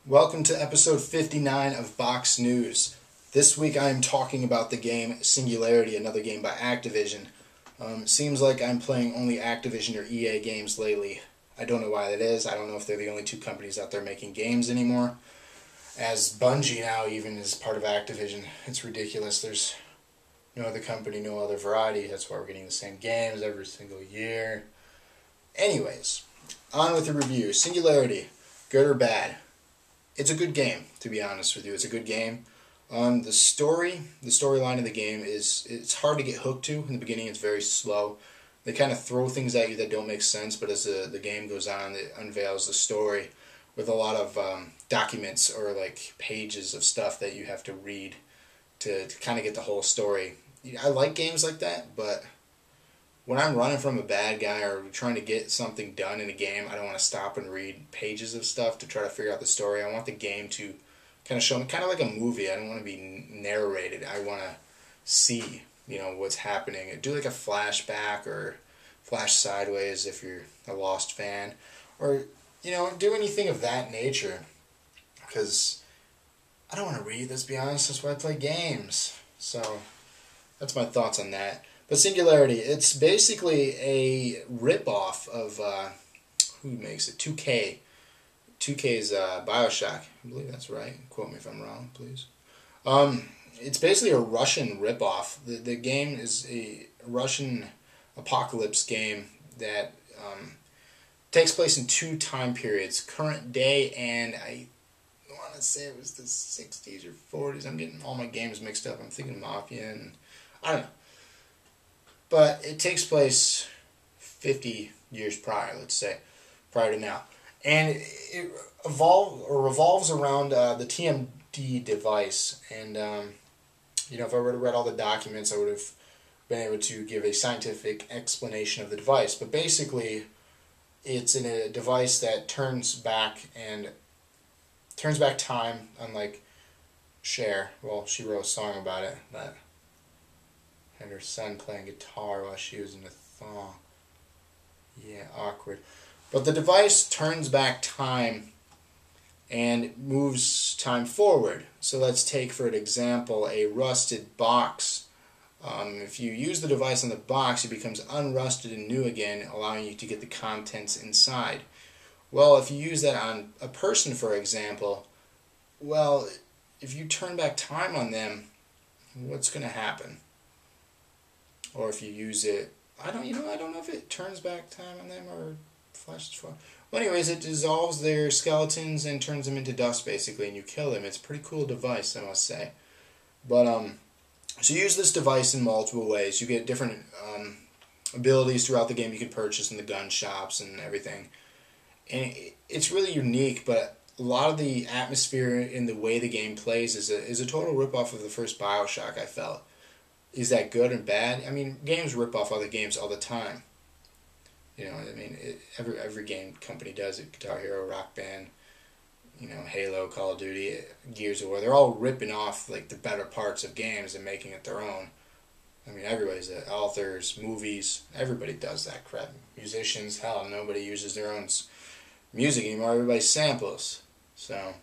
Welcome to episode 59 of Box News. This week I am talking about the game Singularity, another game by Activision. Seems like I'm playing only Activision or EA games lately. I don't know why that is. I don't know if they're the only two companies out there making games anymore. As Bungie now even is part of Activision. It's ridiculous. There's no other company, no other variety. That's why we're getting the same games every single year. Anyways, on with the review. Singularity, good or bad? It's a good game, to be honest with you. It's a good game. The storyline of the game it's hard to get hooked to. In the beginning, it's very slow. They kind of throw things at you that don't make sense, but as the game goes on, it unveils the story with a lot of documents or like pages of stuff that you have to read to kind of get the whole story. I like games like that, but when I'm running from a bad guy or trying to get something done in a game, I don't want to stop and read pages of stuff to try to figure out the story. I want the game to kind of show me, kind of like a movie. I don't want to be narrated. I want to see, what's happening. Do like a flashback or flash sideways if you're a Lost fan, or do anything of that nature. Because I don't want to read. Let's be honest. That's why I play games. So that's my thoughts on that. But Singularity, it's basically a rip-off of, who makes it? 2K. 2K's Bioshock. I believe that's right. Quote me if I'm wrong, please. It's basically a Russian rip-off. The game is a Russian apocalypse game that takes place in two time periods. Current day and I want to say it was the 60s or 40s. I'm getting all my games mixed up. I'm thinking Mafia and I don't know. But it takes place 50 years prior, let's say, prior to now. And it revolves around the TMD device. And, if I would have read all the documents, I would have been able to give a scientific explanation of the device. But basically, it's in a device that turns back time, unlike Cher. Well, she wrote a song about it, but and her son playing guitar while she was in a thong. Yeah, awkward. But the device turns back time and moves time forward. So let's take, for an example, a rusted box. If you use the device on the box, it becomes unrusted and new again, allowing you to get the contents inside. Well, if you use that on a person, for example, well, if you turn back time on them, what's going to happen? Or if you use it, I don't know if it turns back time on them or flashes forward. Well, anyways, it dissolves their skeletons and turns them into dust, basically, and you kill them. It's a pretty cool device, I must say. But, so you use this device in multiple ways. You get different abilities throughout the game you can purchase in the gun shops and everything. And it's really unique, but a lot of the atmosphere in the way the game plays is a total ripoff of the first Bioshock, I felt. Is that good or bad? I mean, games rip off other games all the time. Every game company does it. Guitar Hero, Rock Band, Halo, Call of Duty, Gears of War. They're all ripping off like the better parts of games and making it their own. I mean, everybody's authors, movies. Everybody does that crap. Musicians, hell, nobody uses their own music anymore. Everybody samples. So,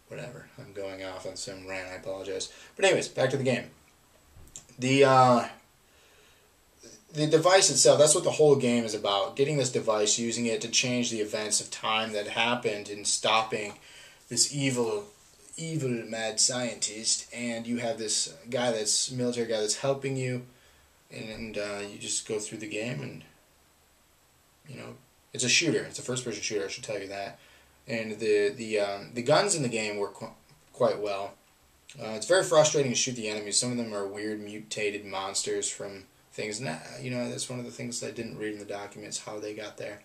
whatever. I'm going off on some rant. I apologize. But anyways, back to the game. The device itself, that's what the whole game is about. Getting this device, using it to change the events of time that happened and stopping this evil mad scientist. And you have this guy military guy that's helping you. And you just go through the game and, it's a shooter. It's a first-person shooter, I should tell you that. And the guns in the game work quite well. It's very frustrating to shoot the enemies. Some of them are weird mutated monsters from things. And that's one of the things I didn't read in the documents, how they got there.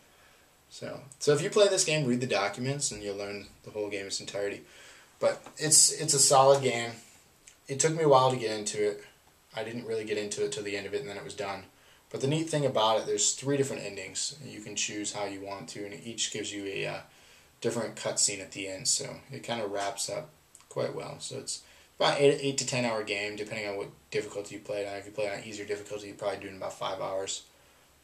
So if you play this game, read the documents and you'll learn the whole game in its entirety. But it's a solid game. It took me a while to get into it. I didn't really get into it till the end of it, and then it was done. But the neat thing about it, there's 3 different endings. You can choose how you want to, and each gives you a different cutscene at the end. So it kind of wraps up quite well. So it's about 8 to 10 hour game, depending on what difficulty you play it on. If you play it on easier difficulty, you probably do it in about 5 hours.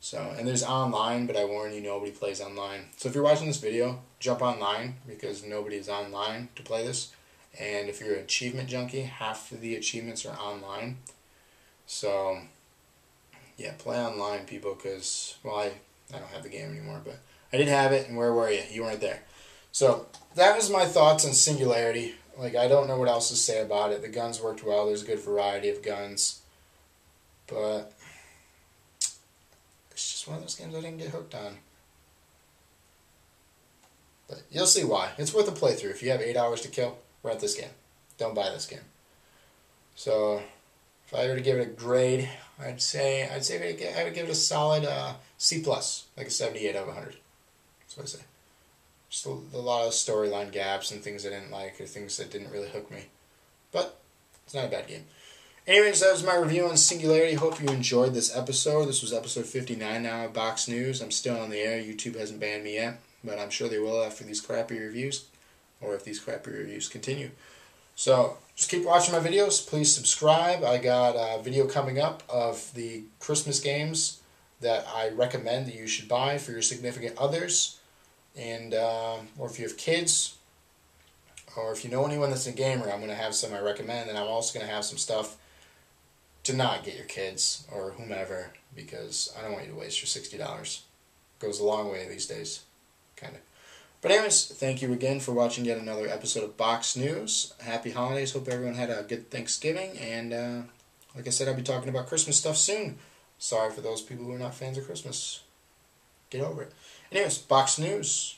So, and there's online, but I warn you, nobody plays online. So if you're watching this video, jump online, because nobody is online to play this. And if you're an achievement junkie, half of the achievements are online. So, yeah, play online, people, because, well, I don't have the game anymore, but I did have it, and where were you? You weren't there. So, that was my thoughts on Singularity. Like, I don't know what else to say about it. The guns worked well. There's a good variety of guns. But it's just one of those games I didn't get hooked on. But you'll see why. It's worth a playthrough. If you have 8 hours to kill, rent this game. Don't buy this game. So, if I were to give it a grade, I would give it a solid C+, like a 78 out of 100. That's what I say. Just a lot of storyline gaps and things I didn't like, or things that didn't really hook me. But it's not a bad game. Anyways, that was my review on Singularity. Hope you enjoyed this episode. This was episode 59 now of Box News. I'm still on the air. YouTube hasn't banned me yet, but I'm sure they will after these crappy reviews, or if these crappy reviews continue. So, just keep watching my videos. Please subscribe. I got a video coming up of the Christmas games that I recommend that you should buy for your significant others. And or if you have kids, or if you know anyone that's a gamer, I'm going to have some I recommend, and I'm also going to have some stuff to not get your kids or whomever, because I don't want you to waste your $60. Goes a long way these days, kind of. But anyways, thank you again for watching yet another episode of Box News. Happy holidays. Hope everyone had a good Thanksgiving, and like I said, I'll be talking about Christmas stuff soon. Sorry for those people who are not fans of Christmas. Get over it. Anyways, Box News.